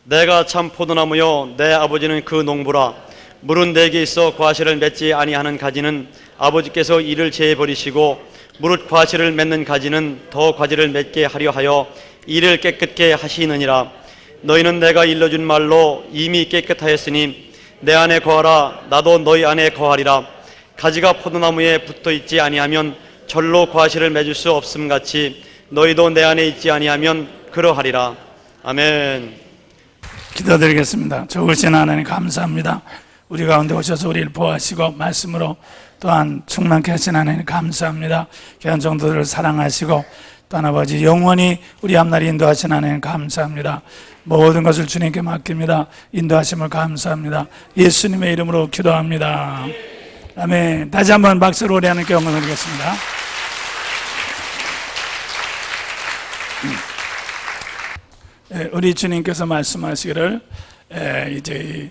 내가 참 포도나무요 내 아버지는 그 농부라. 물은 내게 있어 과실을 맺지 아니하는 가지는 아버지께서 이를 제해버리시고 무릇 과실을 맺는 가지는 더 과실을 맺게 하려 하여 이를 깨끗게 하시느니라. 너희는 내가 일러준 말로 이미 깨끗하였으니 내 안에 거하라. 나도 너희 안에 거하리라. 가지가 포도나무에 붙어있지 아니하면 절로 과실을 맺을 수 없음같이 너희도 내 안에 있지 아니하면 그러하리라. 아멘. 기도드리겠습니다. 좋으신 하나님 감사합니다. 우리 가운데 오셔서 우리를 보호하시고 말씀으로 또한 충만케 하신 하나님 감사합니다. 귀한 성도들을 사랑하시고 또한 아버지 영원히 우리 앞날에 인도하신 하나님 감사합니다. 모든 것을 주님께 맡깁니다. 인도하심을 감사합니다. 예수님의 이름으로 기도합니다. 아멘. 다시 한번 박수로 우리 하나님께 영광 드리겠습니다. 우리 주님께서 말씀하시기를 이제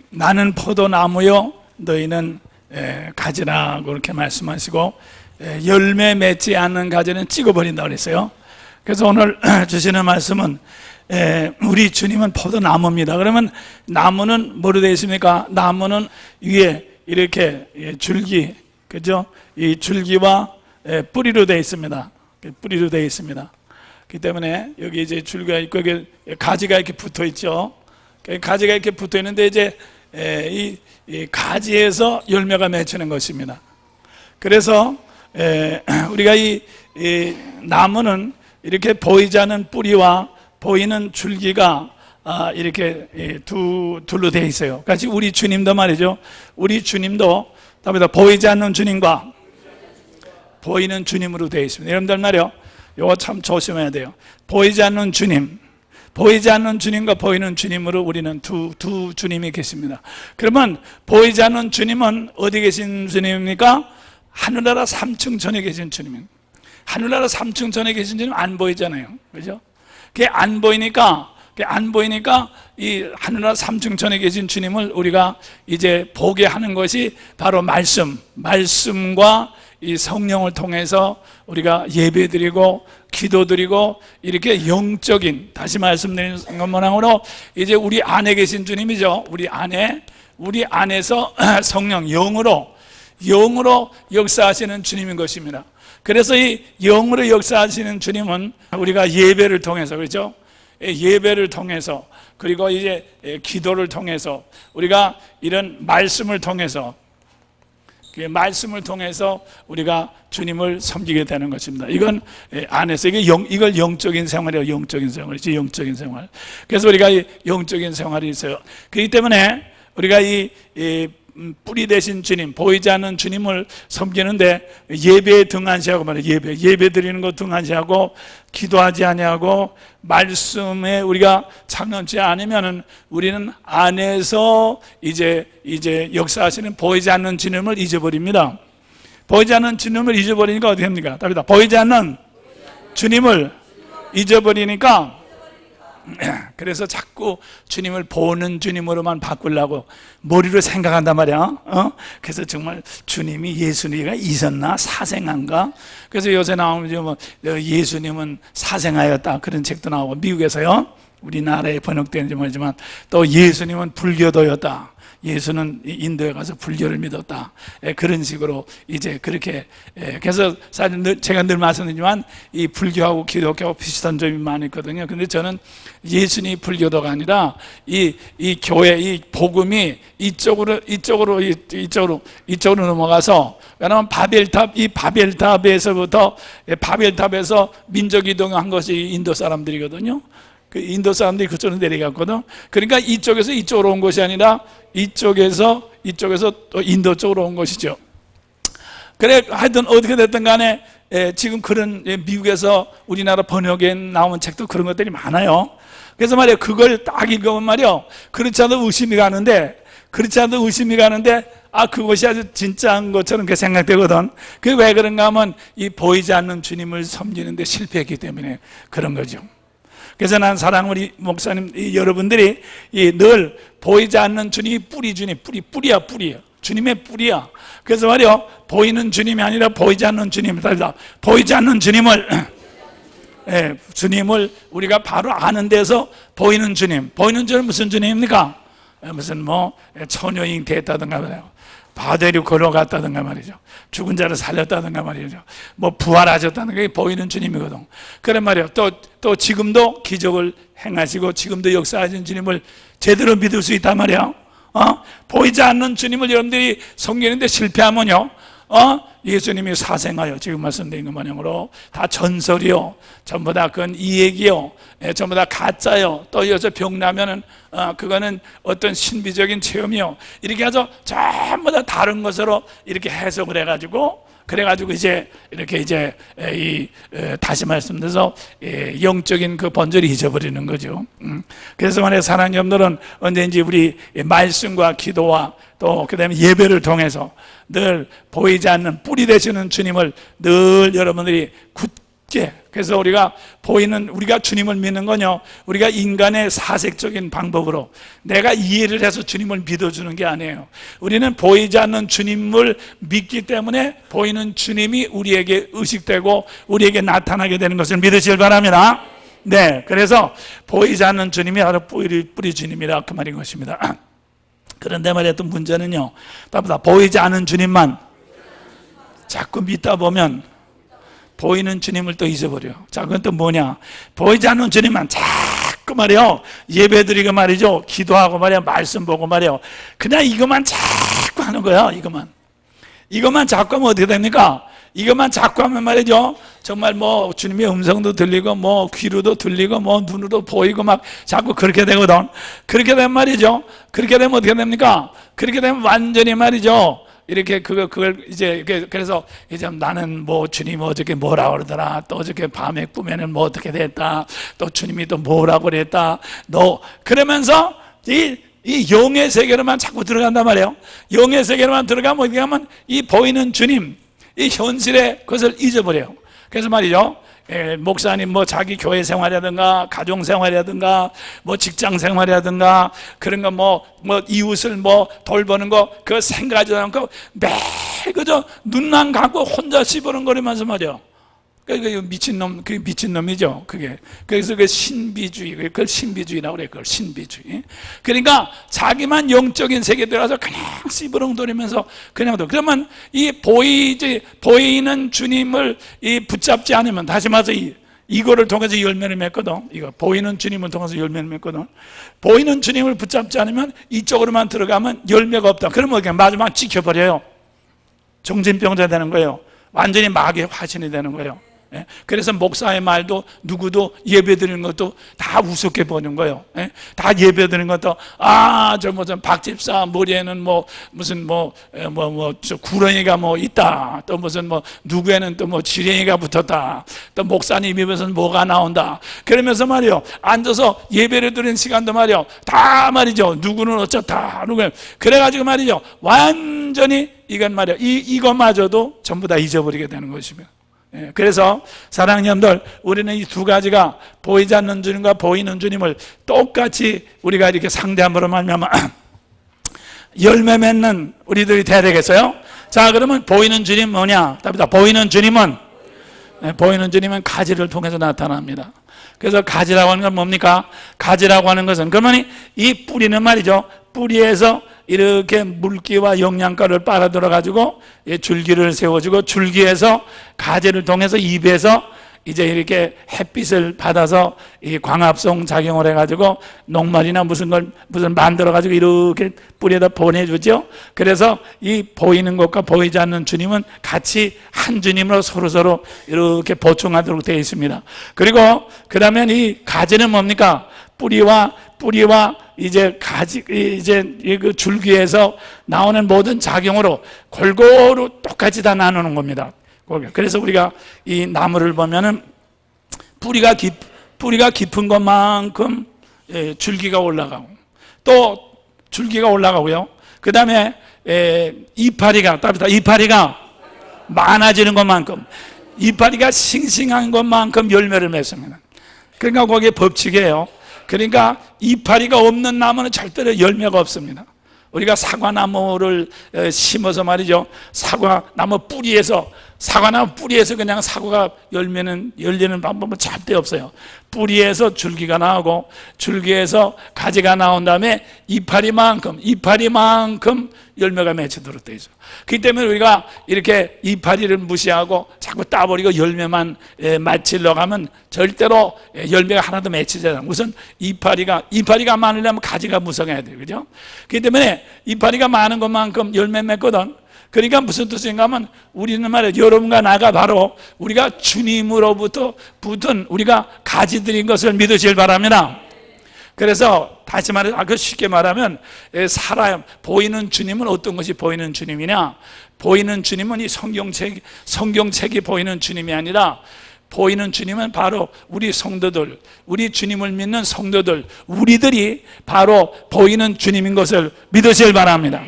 나는 포도나무요 너희는 가지라고 그렇게 말씀하시고 열매 맺지 않는 가지는 찍어버린다고 그랬어요. 그래서 오늘 주시는 말씀은 우리 주님은 포도나무입니다. 그러면 나무는 뭐로 되어 있습니까? 나무는 위에 이렇게 줄기, 그죠? 이 줄기와 뿌리로 되어 있습니다. 뿌리로 되어 있습니다. 그렇기 때문에 여기 이제 줄기가 있고 여기 가지가 이렇게 붙어 있죠. 가지가 이렇게 붙어 있는데 이제 이 가지에서 열매가 맺히는 것입니다. 그래서 우리가 이 나무는 이렇게 보이지 않는 뿌리와 보이는 줄기가 이렇게 둘로 되어 있어요. 같이 우리 주님도 말이죠. 우리 주님도 답니다. 보이지 않는 주님과 보이는 주님으로 되어 있습니다. 여러분들 말이요. 이거 참 조심해야 돼요. 보이지 않는 주님, 보이지 않는 주님과 보이는 주님으로 우리는 두 주님이 계십니다. 그러면 보이지 않는 주님은 어디 계신 주님입니까? 하늘나라 3층 전에 계신 주님입니다. 하늘나라 3층 전에 계신 주님 안 보이잖아요. 그죠? 그게 안 보이니까 이 하늘나라 3층 전에 계신 주님을 우리가 이제 보게 하는 것이 바로 말씀과 이 성령을 통해서 우리가 예배드리고 기도드리고 이렇게 영적인, 다시 말씀드리는 것만으로 이제 우리 안에 계신 주님이죠. 우리 안에서 성령 영으로 역사하시는 주님인 것입니다. 그래서 이 영으로 역사하시는 주님은 우리가 예배를 통해서, 그렇죠? 예배를 통해서, 그리고 이제 기도를 통해서, 우리가 이런 말씀을 통해서 우리가 주님을 섬기게 되는 것입니다. 이건 안에서 이걸 영적인 생활이에요. 영적인 생활. 그래서 우리가 이 영적인 생활이 있어요. 그렇기 때문에 우리가 이 뿌리 되신 주님, 보이지 않는 주님을 섬기는데 예배에 등한시하고 말이에요. 예배 드리는 것 등한시하고 기도하지 아니하고 말씀에 우리가 참여하지 않으면은 우리는 안에서 이제 역사하시는 보이지 않는 주님을 잊어버립니다. 보이지 않는 주님을 잊어버리니까 어떻게 합니까? 답이다. 보이지 않는 주님을 잊어버리니까 그래서 자꾸 주님을 보는 주님으로만 바꾸려고 머리로 생각한단 말이야. 그래서 정말 주님이 예수님이 있었나 사생한가? 그래서 요새 나오면 뭐 예수님은 사생하였다 그런 책도 나오고 미국에서요. 우리나라에 번역되는지 모르지만 또 예수님은 불교도였다. 예수는 인도에 가서 불교를 믿었다. 그런 식으로 이제 그렇게 그래서 사실 제가 늘 말씀드리지만 이 불교하고 기독교하고 비슷한 점이 많이 있거든요. 근데 저는 예수님이 불교도가 아니라 이 교회 이 복음이 이쪽으로 넘어가서 왜냐하면 바벨탑에서 민족 이동한 것이 인도 사람들이거든요. 그 인도 사람들이 그쪽으로 내려갔거든. 그러니까 이쪽에서 이쪽으로 온 것이 아니라 이쪽에서 또 인도 쪽으로 온 것이죠. 그래 하여튼 어떻게 됐든 간에 지금 그런 미국에서 우리나라 번역에 나온 책도 그런 것들이 많아요. 그래서 말이에요. 그걸 딱 읽으면 말이에요. 그렇지 않아도 의심이 가는데 그것이 아주 진짜인 것처럼 그렇게 생각되거든. 그게 왜 그런가 하면 이 보이지 않는 주님을 섬기는데 실패했기 때문에 그런 거죠. 그래서 난 사랑 우리 목사님 여러분들이 늘 보이지 않는 주님이 뿌리야. 주님의 뿌리야. 그래서 말이요 보이는 주님이 아니라 보이지 않는 주님이다. 보이지 않는 주님을 주님을 우리가 바로 아는 데서 보이는 주님. 보이는 주님 무슨 주님입니까? 무슨 뭐 처녀인 됐다든가 말이에요. 바다로 걸어갔다든가 말이죠. 죽은 자를 살렸다든가 말이죠. 뭐 부활하셨다는 게 보이는 주님이거든. 그런 말이에요. 또 지금도 기적을 행하시고 지금도 역사하신 주님을 제대로 믿을 수 있단 말이에요. 보이지 않는 주님을 여러분들이 섬기는데 실패하면요, 예수님이 사생하여 지금 말씀드린 것 마냥으로 다 전설이요, 전부 다 그건 이 얘기요, 전부 다 가짜요. 또 여기서 병나면은 그거는 어떤 신비적인 체험이요, 이렇게 해서 전부 다 다른 것으로 이렇게 해석을 해가지고 이제 이렇게 이제 다시 말씀드려서 영적인 그 본질을 잊어버리는 거죠. 그래서 만약 사랑하는 여러분들은 언제든지 우리 말씀과 기도와 또 그다음에 예배를 통해서 늘 보이지 않는 뿌리 되시는 주님을 늘 여러분들이 굳게, 그래서 우리가 주님을 믿는 건요, 우리가 인간의 사색적인 방법으로 내가 이해를 해서 주님을 믿어주는 게 아니에요. 우리는 보이지 않는 주님을 믿기 때문에 보이는 주님이 우리에게 의식되고 우리에게 나타나게 되는 것을 믿으시길 바랍니다. 네, 그래서 보이지 않는 주님이 바로 뿌리 주님이라 그 말인 것입니다. 그런데 말이야, 또 문제는요, 보이지 않는 주님만 자꾸 믿다 보면 보이는 주님을 또 잊어버려요. 자, 그건 또 뭐냐? 보이지 않는 주님만 자꾸 말이요, 예배드리고 말이죠, 기도하고 말이야, 말씀 보고 말이요, 그냥 이것만 자꾸 하는 거야. 이것만 자꾸 하면 어떻게 됩니까? 이것만 자꾸 하면 말이죠, 정말 뭐 주님의 음성도 들리고 뭐 귀로도 들리고 뭐 눈으로 보이고 막 자꾸 그렇게 되거든. 그렇게 되면 말이죠, 그렇게 되면 어떻게 됩니까? 그렇게 되면 완전히 말이죠, 이렇게 그걸 이제, 그래서 이제 나는 뭐 주님 어저께 뭐라 그러더라, 또 어저께 밤에 꿈에는 뭐 어떻게 됐다, 또 주님이 또 뭐라고 그랬다, 그러면서 이 영의 세계로만 자꾸 들어간단 말이에요. 영의 세계로만 들어가면 어떻게 하면 이 보이는 주님, 이 현실의 것을 잊어버려요. 그래서 말이죠, 목사님 뭐 자기 교회 생활이라든가 가정 생활이라든가 뭐 직장 생활이라든가 그런 거 뭐 이웃을 뭐 돌보는 거 그거 생각하지 않고 매일 그저 눈만 감고 혼자 씹어는거리면서 말이요, 그게 미친놈이죠, 그게. 그래서 그 신비주의, 그걸 신비주의라고 그래요. 그걸 신비주의. 그러니까 자기만 영적인 세계에 들어가서 그냥 씨부렁거리면서 그냥 그러면 이 보이는 주님을 붙잡지 않으면, 다시 말해서 이거를 통해서 열매를 맺거든. 이거 보이는 주님을 통해서 열매를 맺거든. 보이는 주님을 붙잡지 않으면 이쪽으로만 들어가면 열매가 없다. 그러면 그냥 마지막 찍혀버려요. 정신병자 되는 거예요. 완전히 마귀의 화신이 되는 거예요. 그래서 목사의 말도 누구도 예배드리는 것도 다 우습게 보는 거예요. 다 예배드리는 것도 저 무슨 박집사 머리에는 뭐 무슨 저 구렁이가 뭐 있다, 또 무슨 뭐 누구에는 또 뭐 지렁이가 붙었다, 또 목사님 입에서는 뭐가 나온다, 그러면서 말이요, 앉아서 예배를 드리는 시간도 말이요, 다 말이죠, 누구는 어쩌다, 누구는 그래가지고 말이죠, 완전히 이건 말이요, 이것마저도 전부 다 잊어버리게 되는 것입니다. 그래서 사랑하는 여러분들, 우리는 이 두 가지가 보이지 않는 주님과 보이는 주님을 똑같이 우리가 이렇게 상대함으로 말미암아 열매 맺는 우리들이 돼야 되겠어요? 자, 그러면 보이는 주님 뭐냐? 답이다. 보이는 주님은 가지를 통해서 나타납니다. 그래서 가지라고 하는 건 뭡니까? 가지라고 하는 것은, 그러면 이 뿌리는 말이죠, 뿌리에서 이렇게 물기와 영양가를 빨아들여 가지고 줄기를 세워주고, 줄기에서 가지를 통해서 잎에서 이제 이렇게 햇빛을 받아서 이 광합성 작용을 해가지고 녹말이나 무슨 만들어가지고 이렇게 뿌리에다 보내주죠. 그래서 이 보이는 것과 보이지 않는 주님은 같이 한 주님으로 서로 이렇게 보충하도록 되어 있습니다. 그리고 그 다음에 이 가지는 뭡니까? 뿌리와 이제 그 줄기에서 나오는 모든 작용으로 골고루 똑같이 다 나누는 겁니다. 그래서 우리가 이 나무를 보면은 뿌리가 깊은 것만큼 줄기가 올라가고, 또 줄기가 올라가고요. 그 다음에 이파리가 많아지는 것만큼, 이파리가 싱싱한 것만큼 열매를 맺습니다. 그러니까 거기에 법칙이에요. 그러니까 이파리가 없는 나무는 절대로 열매가 없습니다. 우리가 사과나무를 심어서 말이죠, 사과나무 뿌리에서 사과나무 뿌리에서 그냥 사과가 열리는 방법은 절대 없어요. 뿌리에서 줄기가 나오고 줄기에서 가지가 나온 다음에 이파리만큼 열매가 맺히도록 되어 있어요. 그렇기 때문에 우리가 이렇게 이파리를 무시하고 자꾸 따버리고 열매만 맺히려고 하면 절대로 열매가 하나도 맺히지 않아요. 우선 이파리가 많으려면 가지가 무성해야 돼요. 그죠? 그렇기 때문에 이파리가 많은 것만큼 열매 맺거든. 그러니까 무슨 뜻인가 하면 우리는 말이야, 여러분과 나가 바로 우리가 주님으로부터 붙은 우리가 가지들인 것을 믿으실 바랍니다. 그래서 다시 말해서 쉽게 말하면 사람 보이는 주님은 어떤 것이 보이는 주님이냐? 보이는 주님은 이 성경책이 보이는 주님이 아니라 보이는 주님은 바로 우리 성도들, 우리 주님을 믿는 성도들, 우리들이 바로 보이는 주님인 것을 믿으실 바랍니다.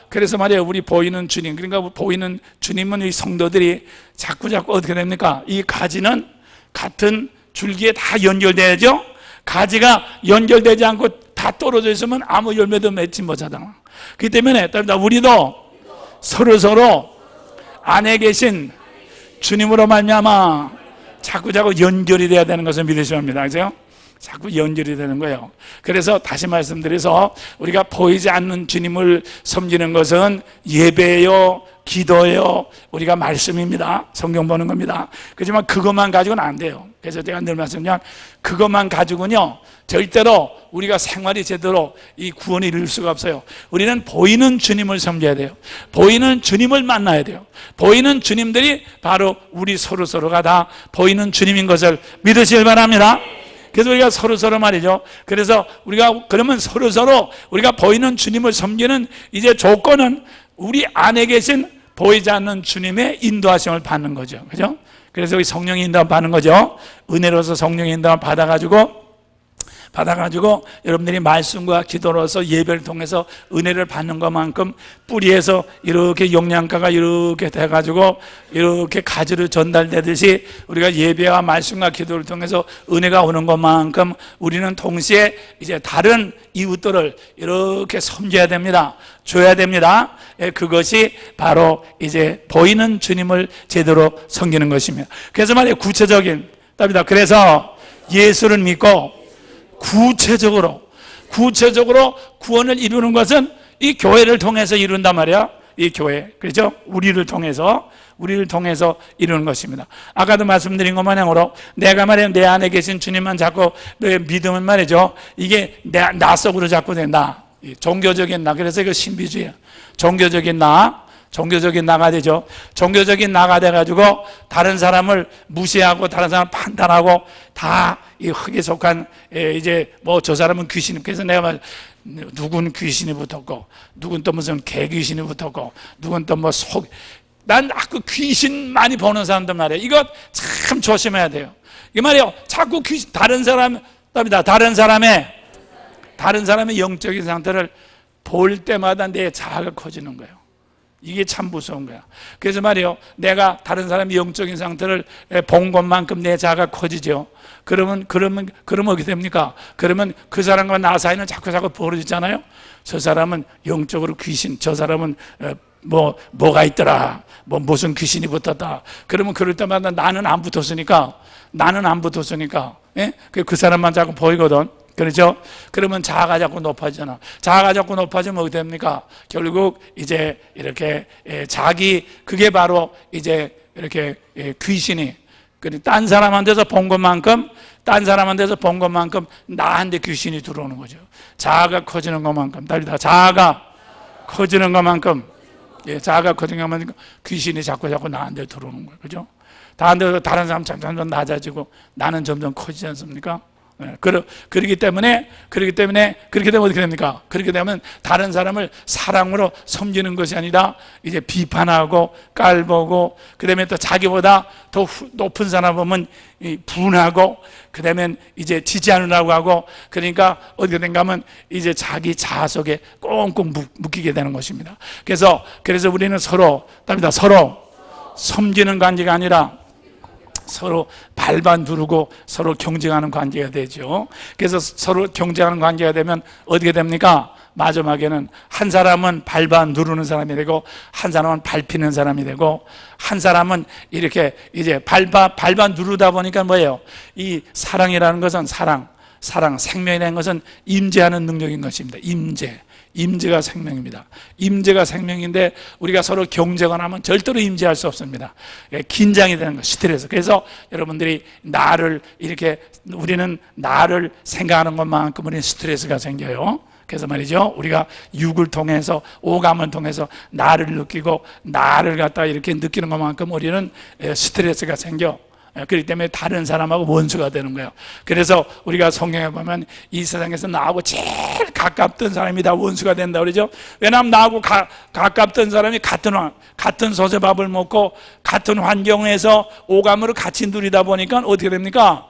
그래서 말이에요, 우리 보이는 주님, 그러니까 보이는 주님은 이 성도들이 자꾸 어떻게 됩니까? 이 가지는 같은 줄기에 다 연결돼야죠. 가지가 연결되지 않고 다 떨어져 있으면 아무 열매도 맺지 못하잖아. 그렇기 때문에 우리도 서로 안에 계신 주님으로 말미암아 자꾸 연결이 돼야 되는 것을 믿으셔야 합니다. 그죠? 자꾸 연결이 되는 거예요. 그래서 다시 말씀드려서 우리가 보이지 않는 주님을 섬기는 것은 예배예요, 기도예요, 우리가 말씀입니다. 성경 보는 겁니다. 그렇지만 그것만 가지고는 안 돼요. 그래서 제가 늘 말씀드리면 그것만 가지고는요 절대로 우리가 생활이 제대로 이 구원을 이룰 수가 없어요. 우리는 보이는 주님을 섬겨야 돼요. 보이는 주님을 만나야 돼요. 보이는 주님들이 바로 우리 서로가 다 보이는 주님인 것을 믿으시길 바랍니다. 그래서 우리가 서로 말이죠. 그래서 그러면 서로 우리가 보이는 주님을 섬기는 이제 조건은 우리 안에 계신 보이지 않는 주님의 인도하심을 받는 거죠. 그죠? 그래서 우리 성령의 인도함 받는 거죠. 은혜로서 성령의 인도함 받아가지고 여러분들이 말씀과 기도로서 예배를 통해서 은혜를 받는 것만큼 뿌리에서 이렇게 영양가가 이렇게 돼가지고 이렇게 가지로 전달되듯이 우리가 예배와 말씀과 기도를 통해서 은혜가 오는 것만큼 우리는 동시에 이제 다른 이웃들을 이렇게 섬겨야 됩니다. 줘야 됩니다. 그것이 바로 이제 보이는 주님을 제대로 섬기는 것입니다. 그래서 말이에요, 구체적인 답이다. 그래서 예수를 믿고 구체적으로 구원을 이루는 것은 이 교회를 통해서 이룬단 말이야. 이 교회, 그렇죠? 우리를 통해서 이루는 것입니다. 아까도 말씀드린 것 마냥으로 내가 말이야 내 안에 계신 주님만 자꾸 내 믿으면 말이죠, 이게 나 속으로 자꾸 된다. 종교적인 나. 그래서 이거 신비주의야. 종교적인 나가 되죠. 종교적인 나가 돼가지고 다른 사람을 무시하고 다른 사람 판단하고 다 이 흙에 속한 이제 뭐 저 사람은 귀신이, 그래서 내가 말 누군 귀신이 붙었고 누군 또 무슨 개귀신이 붙었고 누군 또 뭐 난 그 귀신 많이 보는 사람들 말이에요. 이거 참 조심해야 돼요. 이 말이에요. 자꾸 귀신, 다른 사람의 영적인 상태를 볼 때마다 내 자아가 커지는 거예요. 이게 참 무서운 거야. 그래서 말이에요, 내가 다른 사람의 영적인 상태를 본 것만큼 내 자아가 커지죠. 그러면 어떻게 됩니까? 그러면 그 사람과 나 사이는 자꾸 벌어지잖아요. 저 사람은 영적으로 귀신, 저 사람은 뭐가 있더라, 무슨 귀신이 붙었다. 그러면 그럴 때마다 나는 안 붙었으니까 그 사람만 자꾸 보이거든. 그렇죠? 그러면 자아가 자꾸 높아지잖아. 자아가 자꾸 높아지면 어떻게 됩니까? 결국 이제 이렇게 그게 바로 이제 이렇게 귀신이 딴 사람한테서 본 것만큼 나한테 귀신이 들어오는 거죠. 자아가 커지는 것만큼, 자아가 커지는 것만큼 귀신이 자꾸 나한테 들어오는 거예요. 그죠? 다른 사람 점점 낮아지고 나는 점점 커지지 않습니까? 그렇기 때문에 그렇게 되면 어떻게 됩니까? 그렇게 되면 다른 사람을 사랑으로 섬기는 것이 아니라 이제 비판하고 깔보고, 그 다음에 또 자기보다 더 높은 사람 보면 분하고, 그 다음에 이제 지지 않으려고 하고, 그러니까 어떻게 된가 하면 이제 자기 자아 속에 꽁꽁 묶이게 되는 것입니다. 그래서 우리는 서로 섬기는 관계가 아니라 서로 밟아 누르고 서로 경쟁하는 관계가 되죠. 그래서 서로 경쟁하는 관계가 되면 어떻게 됩니까? 마지막에는 한 사람은 밟아 누르는 사람이 되고 한 사람은 밟히는 사람이 되고 한 사람은 이렇게 이제 밟아 누르다 보니까 뭐예요? 이 사랑이라는 것은 사랑, 생명이라는 것은 임재하는 능력인 것입니다. 임재가 생명입니다. 임재가 생명인데 우리가 서로 경쟁을 하면 절대로 임재할 수 없습니다. 긴장이 되는 것, 스트레스. 그래서 여러분들이 우리는 나를 생각하는 것만큼 우리는 스트레스가 생겨요. 그래서 말이죠, 우리가 육을 통해서, 오감을 통해서 나를 느끼고 나를 갖다 이렇게 느끼는 것만큼 우리는 스트레스가 생겨. 그렇기 때문에 다른 사람하고 원수가 되는 거예요. 그래서 우리가 성경에 보면 이 세상에서 나하고 제일 가깝던 사람이 다 원수가 된다 그러죠. 왜냐하면 나하고 가깝던 사람이 같은 솥밥을 먹고 같은 환경에서 오감으로 같이 누리다 보니까 어떻게 됩니까?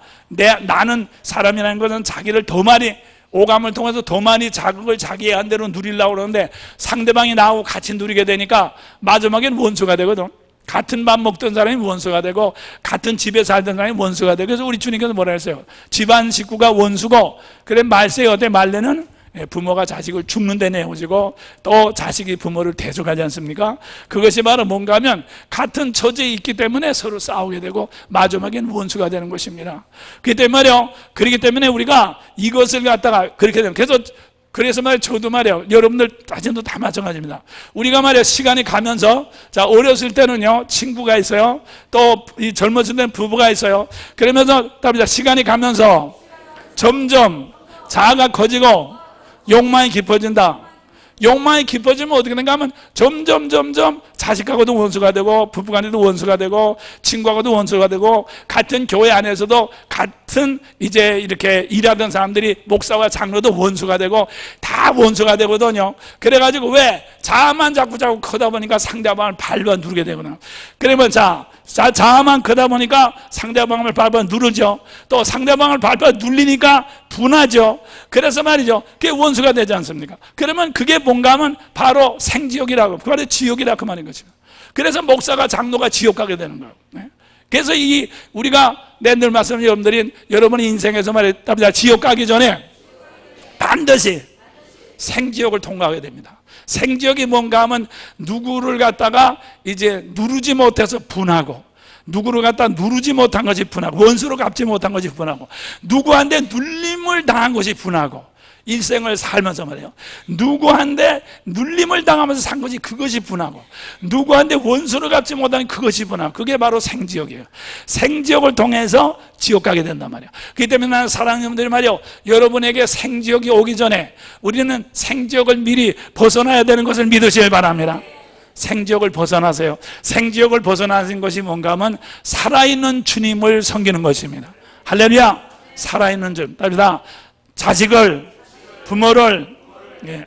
나는 사람이라는 것은 자기를 더 많이, 오감을 통해서 더 많이 자극을 자기의 한대로 누리려고 그러는데 상대방이 나하고 같이 누리게 되니까 마지막엔 원수가 되거든. 같은 밥 먹던 사람이 원수가 되고 같은 집에 살던 사람이 원수가 되고. 그래서 우리 주님께서 뭐라 했어요? 집안 식구가 원수고, 그래 말세에 어때? 말레는 부모가 자식을 죽는 데 내어지고 또 자식이 부모를 대적하지 않습니까? 그것이 바로 뭔가 하면 같은 처지에 있기 때문에 서로 싸우게 되고 마지막엔 원수가 되는 것입니다. 그렇기 때문에 우리가 이것을 갖다가 그렇게 되는, 그래서 말이에요, 저도 말이에요, 여러분들 자신도 다 마찬가지입니다. 우리가 말이에요, 시간이 가면서, 자, 어렸을 때는요, 친구가 있어요. 또 이 젊었을 때는 부부가 있어요. 그러면서 답니다. 시간이 가면서 점점 자아가 커지고 욕망이 깊어진다. 욕망이 깊어지면 어떻게 되는가 하면 점점 자식하고도 원수가 되고 부부간에도 원수가 되고 친구하고도 원수가 되고 같은 교회 안에서도 같은 이제 이렇게 일하던 사람들이 목사와 장로도 원수가 되고 다 원수가 되거든요. 그래가지고 왜? 자아만 자꾸 크다 보니까 상대방을 밟아 누르게 되거든요. 그러면 자아만 크다 보니까 상대방을 밟아 누르죠. 또 상대방을 밟아 눌리니까 분하죠. 그래서 말이죠, 그게 원수가 되지 않습니까? 그러면 그게 뭔가 하면 바로 생지옥이라고, 바로 지옥이라고 그 말인 것이죠. 그래서 목사가 장로가 지옥 가게 되는 거예요. 그래서 우리가 늘 말씀드린 여러분의 인생에서 말이야, 지옥 가기 전에 반드시 생지옥을 통과하게 됩니다. 생지옥이 뭔가 하면 누구를 갖다가 이제 누르지 못해서 분하고, 누구를 갖다 누르지 못한 것이 분하고, 원수로 갚지 못한 것이 분하고, 누구한테 눌림을 당한 것이 분하고, 일생을 살면서 말이에요, 누구한테 눌림을 당하면서 산 것이 그것이 분하고, 누구한테 원수를 갚지 못한 그것이 분하고, 그게 바로 생지옥이에요. 생지옥을 통해서 지옥 가게 된단 말이에요. 그렇기 때문에 나는 사랑하는 여러분들이 말이에요, 여러분에게 생지옥이 오기 전에 우리는 생지옥을 미리 벗어나야 되는 것을 믿으시길 바랍니다. 생지옥을 벗어나세요. 생지옥을 벗어나신 것이 뭔가 하면 살아있는 주님을 섬기는 것입니다. 할렐루야. 살아있는 주님, 자식을, 부모를,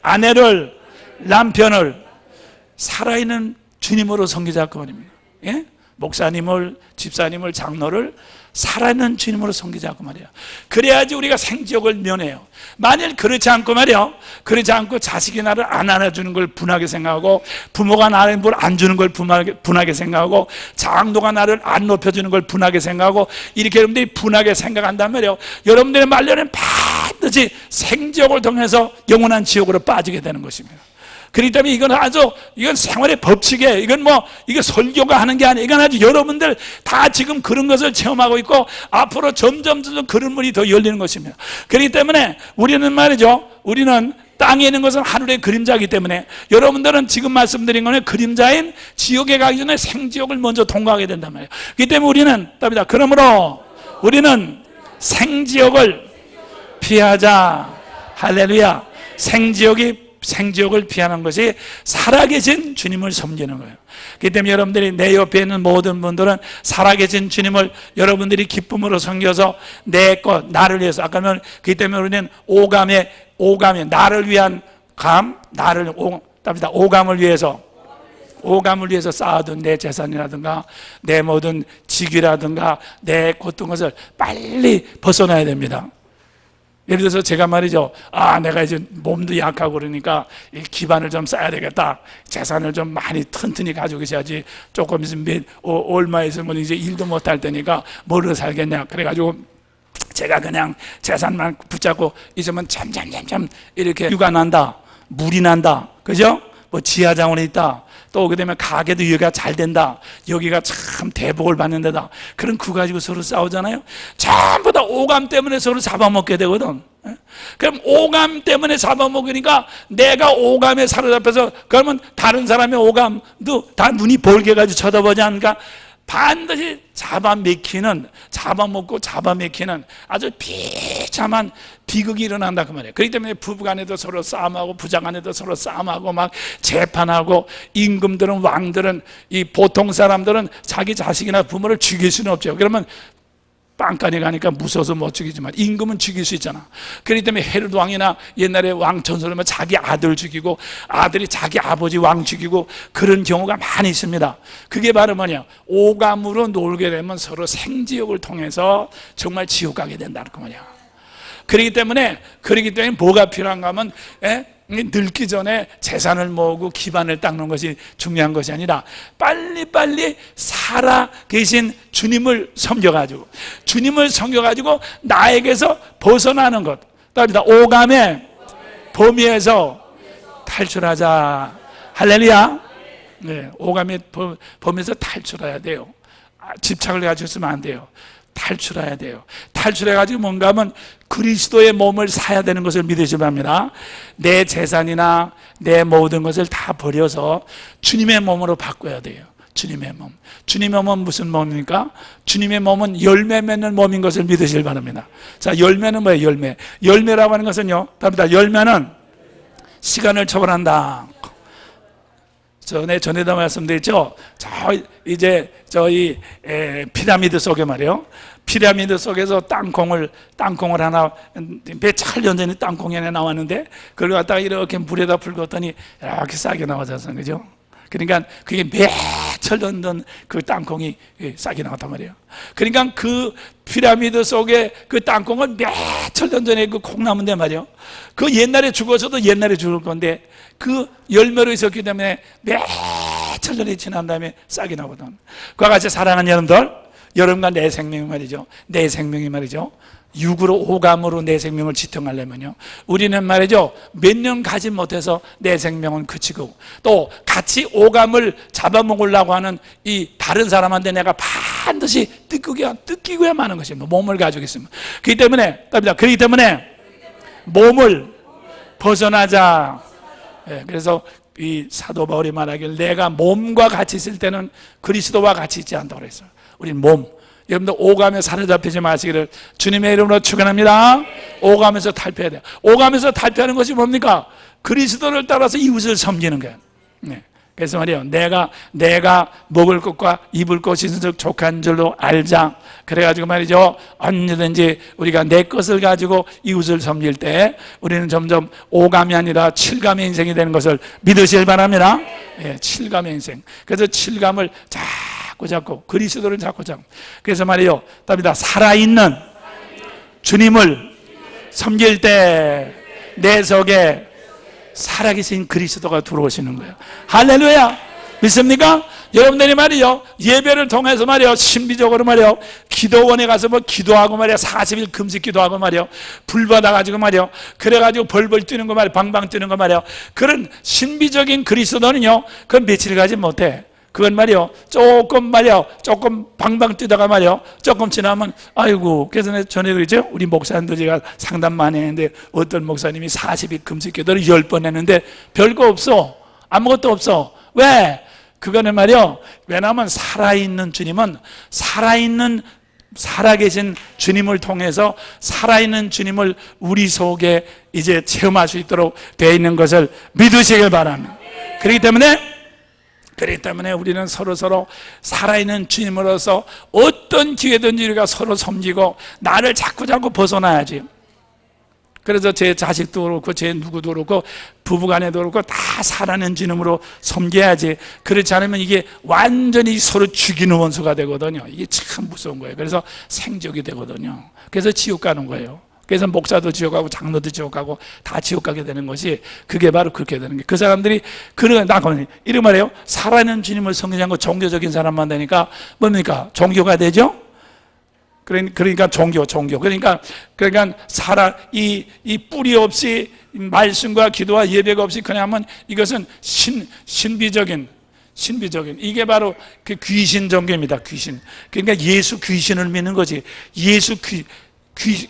아내를, 남편을 살아있는 주님으로 섬기자 그 말입니다. 목사님을, 집사님을, 장로를 살아있는 주님으로 섬기자 그 말이에요. 그래야지 우리가 생지옥을 면해요. 만일 그렇지 않고 말이요, 그렇지 않고 자식이 나를 안 안아주는 걸 분하게 생각하고, 부모가 나를 뭘 안 주는 걸 분하게 생각하고, 장로가 나를 안 높여주는 걸 분하게 생각하고, 이렇게 여러분들이 분하게 생각한단 말이에요, 여러분들의 말년은 반드시 생지옥을 통해서 영원한 지옥으로 빠지게 되는 것입니다. 그렇기 때문에 이건 생활의 법칙이에요. 이게 설교가 하는 게 아니에요. 이건 아주 여러분들 다 지금 그런 것을 체험하고 있고, 앞으로 점점 그런 문이 더 열리는 것입니다. 그렇기 때문에 우리는 말이죠, 우리는 땅에 있는 것은 하늘의 그림자이기 때문에 여러분들은 지금 말씀드린 거는 그림자인 지옥에 가기 전에 생지옥을 먼저 통과하게 된단 말이에요. 그렇기 때문에 우리는 답니다. 그러므로 우리는 생지옥을 피하자. 할렐루야. 생지옥을 피하는 것이 살아계신 주님을 섬기는 거예요. 그렇기 때문에 여러분들이 내 옆에 있는 모든 분들은 살아계신 주님을 여러분들이 기쁨으로 섬겨서 내 것, 나를 위해서, 아까 면 그렇기 때문에 우리는 오감에 나를 위한 오감을 위해서 쌓아둔 내 재산이라든가 내 모든 직위라든가 내 어떤 것을 빨리 벗어나야 됩니다. 예를 들어서 제가 말이죠, 내가 이제 몸도 약하고 그러니까 이 기반을 좀 쌓아야 되겠다, 재산을 좀 많이 튼튼히 가지고 계셔야지, 조금 있으면 얼마 있으면 이제 일도 못할 테니까 뭐로 살겠냐, 그래가지고 제가 그냥 재산만 붙잡고 있으면 점점 이렇게 휴가 난다, 물이 난다, 그죠? 뭐 지하자원이 있다, 또 오게 되면 가게도 여기가 잘 된다, 여기가 참 대복을 받는 데다, 그런 그 가지고 서로 싸우잖아요. 전부 다 오감 때문에 서로 잡아먹게 되거든. 그럼 오감 때문에 잡아먹으니까 내가 오감에 사로잡혀서, 그러면 다른 사람의 오감도 다 눈이 벌게 가지고 쳐다보지 않을까? 반드시 잡아먹고 잡아먹히는 아주 비참한 비극이 일어난다 그 말이에요. 그렇기 때문에 부부간에도 서로 싸움하고 부자간에도 서로 싸움하고 막 재판하고, 임금들은, 왕들은, 이 보통 사람들은 자기 자식이나 부모를 죽일 수는 없죠. 그러면 빵간에 가니까 무서워서 못 죽이지만 임금은 죽일 수 있잖아. 그렇기 때문에 헤롯 왕이나 옛날에 왕 전설하면 자기 아들 죽이고, 아들이 자기 아버지 왕 죽이고, 그런 경우가 많이 있습니다. 그게 바로 뭐냐, 오감으로 놀게 되면 서로 생지옥을 통해서 정말 지옥 가게 된다는 거 말이야. 그렇기 때문에 뭐가 필요한가 하면, 늙기 전에 재산을 모으고 기반을 닦는 것이 중요한 것이 아니라 빨리빨리 살아 계신 주님을 섬겨가지고 나에게서 벗어나는 것, 답니다. 오감의 범위에서 탈출하자. 할렐루야. 네, 오감의 범위에서 탈출해야 돼요. 집착을 가지고 있으면 안 돼요. 탈출해야 돼요. 탈출해가지고 뭔가 하면 그리스도의 몸을 사야 되는 것을 믿으시기 바랍니다. 내 재산이나 내 모든 것을 다 버려서 주님의 몸으로 바꿔야 돼요. 주님의 몸. 주님의 몸은 무슨 몸입니까? 주님의 몸은 열매 맺는 몸인 것을 믿으시기 바랍니다. 자, 열매는 뭐예요? 열매라고 하는 것은요, 답니다. 열매는 시간을 초월한다. 전에도 말씀드렸죠. 저희 피라미드 속에 말이에요. 피라미드 속에서 땅콩을 하나, 몇천 년 전에 땅콩이 하나 나왔는데, 그걸 갖다가 이렇게 물에다 불었더니 이렇게 싸게 나와졌어요. 그죠? 그러니까 그게 몇천 년 전 그 땅콩이 싸게 나왔단 말이에요. 그러니까 그 피라미드 속에 그 땅콩은 몇천 년 전에 그 콩나무인데 말이에요. 그 옛날에 죽어서도 옛날에 죽을 건데, 그 열매로 있었기 때문에 몇천 년이 지난 다음에 싹이 나거든. 그와 같이 사랑하는 여러분과 내 생명이 말이죠, 육으로 오감으로 내 생명을 지탱하려면요, 우리는 말이죠, 몇 년 가지 못해서 내 생명은 그치고, 또 같이 오감을 잡아먹으려고 하는 이 다른 사람한테 내가 반드시 뜯기고야 마는 것입니다. 몸을 가지고 있으면. 그렇기 때문에 몸을 벗어나자. 그래서 이 사도 바울이 말하길, 내가 몸과 같이 있을 때는 그리스도와 같이 있지 않다고 그랬어요. 우린 몸. 여러분들 오감에 사로잡히지 마시기를 주님의 이름으로 축원합니다. 오감에서 탈피해야 돼요. 오감에서 탈피하는 것이 뭡니까? 그리스도를 따라서 이웃을 섬기는 거예요. 그래서 말이요, 내가 먹을 것과 입을 것이 족한 줄로 알자. 그래가지고 말이죠, 언제든지 우리가 내 것을 가지고 이웃을 섬길 때 우리는 점점 오감이 아니라 칠감의 인생이 되는 것을 믿으시길 바랍니다. 칠감의 인생. 그래서 칠감을 잡고 그리스도를 잡고. 그래서 말이요, 답니다. 살아있는 주님을 섬길 때 내 속에 살아계신 그리스도가 들어오시는 거예요. 할렐루야. 믿습니까? 여러분들이 말이요, 예배를 통해서 말이요, 신비적으로 말이요, 기도원에 가서 뭐 기도하고 말이요, 40일 금식 기도하고 말이요, 불 받아가지고 말이요, 그래가지고 벌벌 뛰는 거 말이요, 방방 뛰는 거 말이요, 그런 신비적인 그리스도는요, 그건 며칠 가지 못해. 그건 말이요, 조금 방방 뛰다가 말이요, 조금 지나면, 아이고. 그래서 내가 전에 그랬죠? 우리 목사님들 제가 상담 많이 했는데, 어떤 목사님이 40일 금식 기도를 10번 했는데 별거 없어. 아무것도 없어. 왜? 그거는 말이요, 왜냐하면 살아있는 주님은 살아계신 주님을 통해서 살아있는 주님을 우리 속에 이제 체험할 수 있도록 되어 있는 것을 믿으시길 바랍니다. 그렇기 때문에 우리는 서로 살아있는 주님으로서 어떤 기회든지 우리가 서로 섬기고, 나를 자꾸 벗어나야지. 그래서 제 자식도 그렇고 제 누구도 그렇고 부부간에도 그렇고 다 살아있는 주님으로 섬겨야지. 그렇지 않으면 이게 완전히 서로 죽이는 원수가 되거든요. 이게 참 무서운 거예요. 그래서 생적이 되거든요. 그래서 지옥 가는 거예요. 그래서 목사도 지옥 가고 장로도 지옥 가고 다 지옥 가게 되는 것이, 그게 바로 그렇게 되는 게, 그 사람들이 이런 말이에요. 살아있는 주님을 섬기지 않고 종교적인 사람만 되니까 뭡니까? 종교가 되죠? 그러니까 종교. 그러니까 이 뿌리 없이 말씀과 기도와 예배가 없이 그냥 하면 이것은 신비적인 이게 바로 그 귀신 종교입니다. 귀신. 그러니까 예수 귀신을 믿는 거지.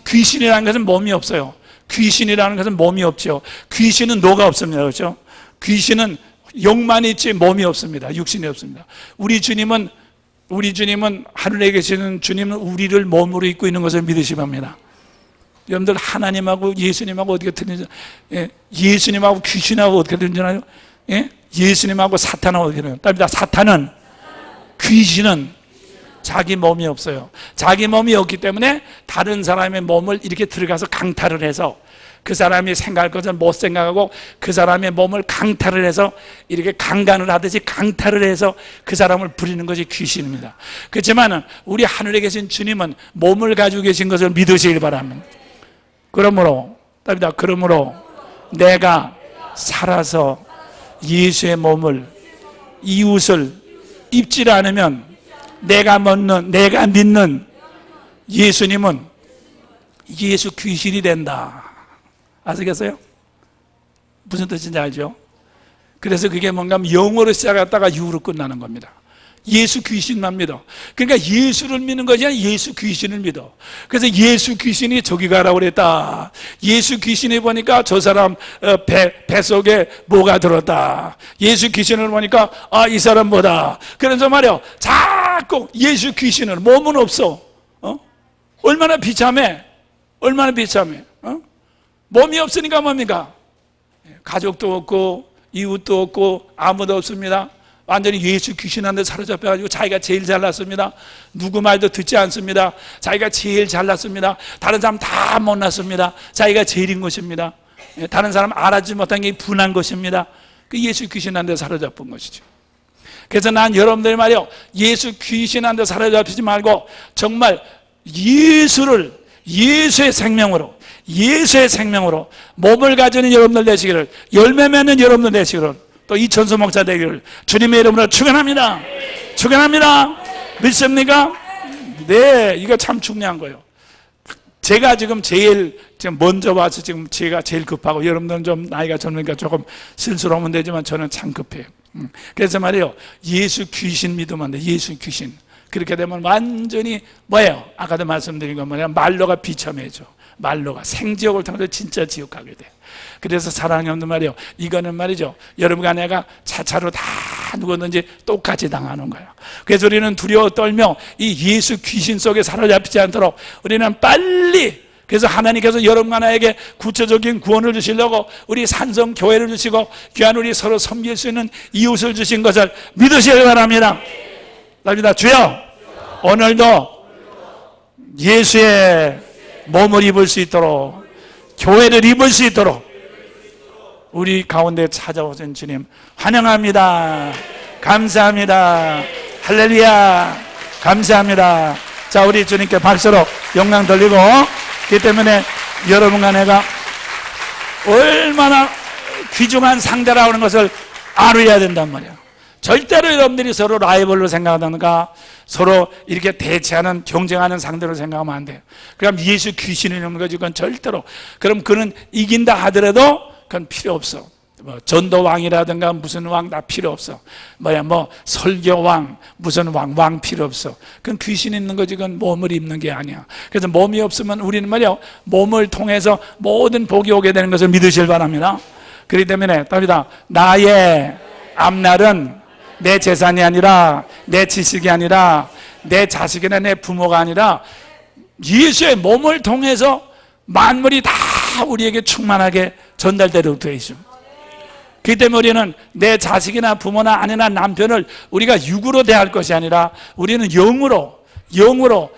귀신이라는 것은 몸이 없어요. 귀신이라는 것은 몸이 없죠. 귀신은 노가 없습니다. 그렇죠? 귀신은 영만 있지 몸이 없습니다. 육신이 없습니다. 우리 주님은 하늘에 계시는 주님은 우리를 몸으로 입고 있는 것을 믿으시기 바랍니다. 여러분들 하나님하고 예수님하고 어떻게 틀린지, 예수님하고 귀신하고 어떻게 틀린지 아요? 예수님하고 사탄하고 어떻게 틀린지. 답니다. 사탄은, 귀신은 자기 몸이 없어요. 자기 몸이 없기 때문에 다른 사람의 몸을 이렇게 들어가서 강탈을 해서 그 사람이 생각할 것을 못 생각하고 그 사람의 몸을 강탈을 해서 이렇게 강간을 하듯이 강탈을 해서 그 사람을 부리는 것이 귀신입니다. 그렇지만 우리 하늘에 계신 주님은 몸을 가지고 계신 것을 믿으시길 바랍니다. 그러므로 내가 살아서 예수의 몸을, 이웃을 입질 않으면 내가 믿는 예수님은 예수 귀신이 된다. 아시겠어요? 무슨 뜻인지 알죠? 그래서 그게 뭔가 영어로 시작했다가 유로 끝나는 겁니다. 예수 귀신만 믿어. 그러니까 예수를 믿는 것이 아니라 예수 귀신을 믿어. 그래서 예수 귀신이 저기 가라고 그랬다. 예수 귀신이 보니까 저 사람 배 속에 뭐가 들었다. 예수 귀신을 보니까 이 사람 뭐다. 그래서 말이야, 자꾸 예수 귀신을, 몸은 없어. 얼마나 비참해. 몸이 없으니까 뭡니까? 가족도 없고 이웃도 없고 아무도 없습니다. 완전히 예수 귀신한테 사로잡혀가지고 자기가 제일 잘났습니다. 누구 말도 듣지 않습니다. 자기가 제일 잘났습니다. 다른 사람 다 못났습니다. 자기가 제일인 것입니다. 다른 사람 알아주지 못한 게 분한 것입니다. 그 예수 귀신한테 사로잡힌 것이죠. 그래서 난 여러분들이 말이요, 예수 귀신한테 사로잡히지 말고 정말 예수의 생명으로 몸을 가지는 여러분들 되시기를, 열매 맺는 여러분들 되시기를, 또 이천수 목사 되기를 주님의 이름으로 축원합니다. 믿습니까? 네, 이거 참 중요한 거예요. 제가 지금 먼저 와서 지금 제가 제일 급하고, 여러분들은 좀 나이가 젊으니까 조금 쓸쓸하면 되지만 저는 참 급해요. 그래서 말이에요, 예수 귀신 믿으면 안 돼. 예수 귀신. 그렇게 되면 완전히 뭐예요? 아까도 말씀드린 건 뭐냐, 말로가 비참해져. 말로가 생지옥을 통해서 진짜 지옥 가게 돼. 그래서 사랑하는 여러분들 말이요, 이거는 말이죠, 여러분과 내가 차차로 다 누구든지 똑같이 당하는 거예요. 그래서 우리는 두려워 떨며 이 예수 귀신 속에 사로잡히지 않도록 우리는 빨리, 그래서 하나님께서 여러분과 나에게 구체적인 구원을 주시려고 우리 산성 교회를 주시고 귀한 우리 서로 섬길 수 있는 이웃을 주신 것을 믿으시기 바랍니다. 주여, 오늘도 예수의 몸을 입을 수 있도록, 교회를 입을 수 있도록 우리 가운데 찾아오신 주님 환영합니다. 감사합니다. 할렐루야. 감사합니다. 자, 우리 주님께 박수로 영광 돌리고, 그 때문에 여러분과 내가 얼마나 귀중한 상대라고 하는 것을 알아야 된단 말이야. 절대로 여러분들이 서로 라이벌로 생각하다가 서로 이렇게 대치하는, 경쟁하는 상대로 생각하면 안 돼요. 그럼 예수 귀신을 있는 거지, 그건 절대로. 그럼 그는 이긴다 하더라도 그건 필요 없어. 뭐 전도왕이라든가 무슨 왕 다 필요 없어. 설교왕, 무슨 왕 필요 없어. 그건 귀신 있는 거지, 그건 몸을 입는 게 아니야. 그래서 몸이 없으면 우리는 말이야, 몸을 통해서 모든 복이 오게 되는 것을 믿으실 바랍니다. 그렇기 때문에 답이다. 나의 앞날은 내 재산이 아니라, 내 지식이 아니라, 내 자식이나 내 부모가 아니라 예수의 몸을 통해서 만물이 다 우리에게 충만하게 전달되도록 되어 있습니다. 그렇기 때문에 우리는 내 자식이나 부모나 아내나 남편을 우리가 육으로 대할 것이 아니라 우리는 영으로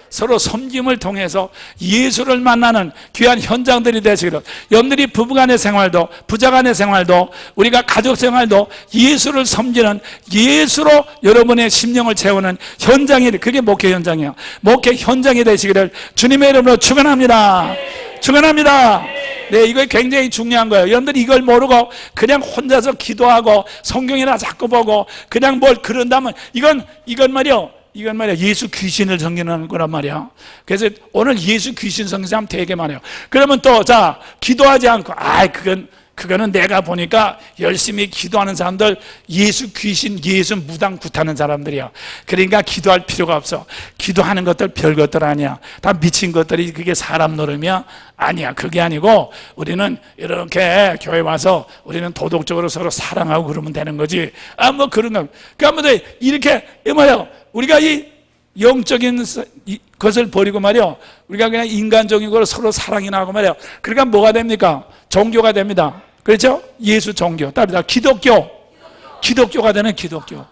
서로 섬김을 통해서 예수를 만나는 귀한 현장들이 되시기를, 여러분들이 부부간의 생활도, 부자간의 생활도, 우리가 가족 생활도 예수를 섬기는, 예수로 여러분의 심령을 채우는 현장이, 그게 목회 현장이에요. 목회 현장이 되시기를 주님의 이름으로 축원합니다. 축원합니다. 네, 이거 굉장히 중요한 거예요. 여러분들이 이걸 모르고 그냥 혼자서 기도하고 성경이나 자꾸 보고 그냥 뭘 그런다면 이건 말이요. 예수 귀신을 섬기는 거란 말이야. 그래서 오늘 예수 귀신 섬기면 되게 많아요. 그러면 또 자, 기도하지 않고 그거는 내가 보니까 열심히 기도하는 사람들 예수 귀신, 예수 무당 굿하는 사람들이야. 그러니까 기도할 필요가 없어. 기도하는 것들 별것들 아니야. 다 미친 것들이 그게 사람 노름이야? 아니야. 그게 아니고 우리는 이렇게 교회 와서 우리는 도덕적으로 서로 사랑하고 그러면 되는 거지. 뭐 그런 거. 그러니까 이렇게 뭐예요? 우리가 이 영적인 것을 버리고 말이요. 우리가 그냥 인간적인 걸 서로 사랑이나 하고 말이요. 그러니까 뭐가 됩니까? 종교가 됩니다. 그렇죠? 예수 종교. 답니다. 기독교가 되는 기독교.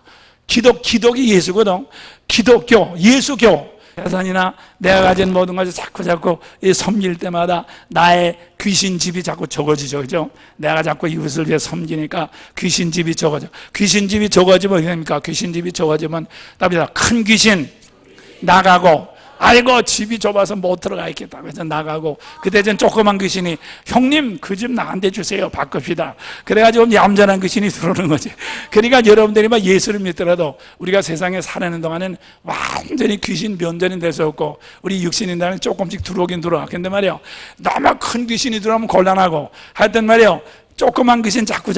기독이 예수거든. 기독교, 예수교. 재산이나 내가 가진 모든 것을 자꾸 섬길 때마다 나의 귀신집이 자꾸 적어지죠. 그죠? 내가 자꾸 이웃을 위해 섬기니까 귀신집이 적어져. 귀신집이 적어지면 어떻게 됩니까? 귀신집이 적어지면 답니다. 큰 귀신 나가고, 아이고 집이 좁아서 못 들어가 있겠다 그래서 나가고, 그때 전 조그만 귀신이 형님 그 집 나한테 주세요 바꿉시다. 그래가지고 얌전한 귀신이 들어오는 거지. 그러니까 여러분들이 막 예수를 믿더라도 우리가 세상에 사는 동안은 완전히 귀신 면전이 될 수 없고, 우리 육신인다는 조금씩 들어오긴 들어와. 근데 말이요, 너무 큰 귀신이 들어오면 곤란하고, 하여튼 말이요, 조그만 귀신 자꾸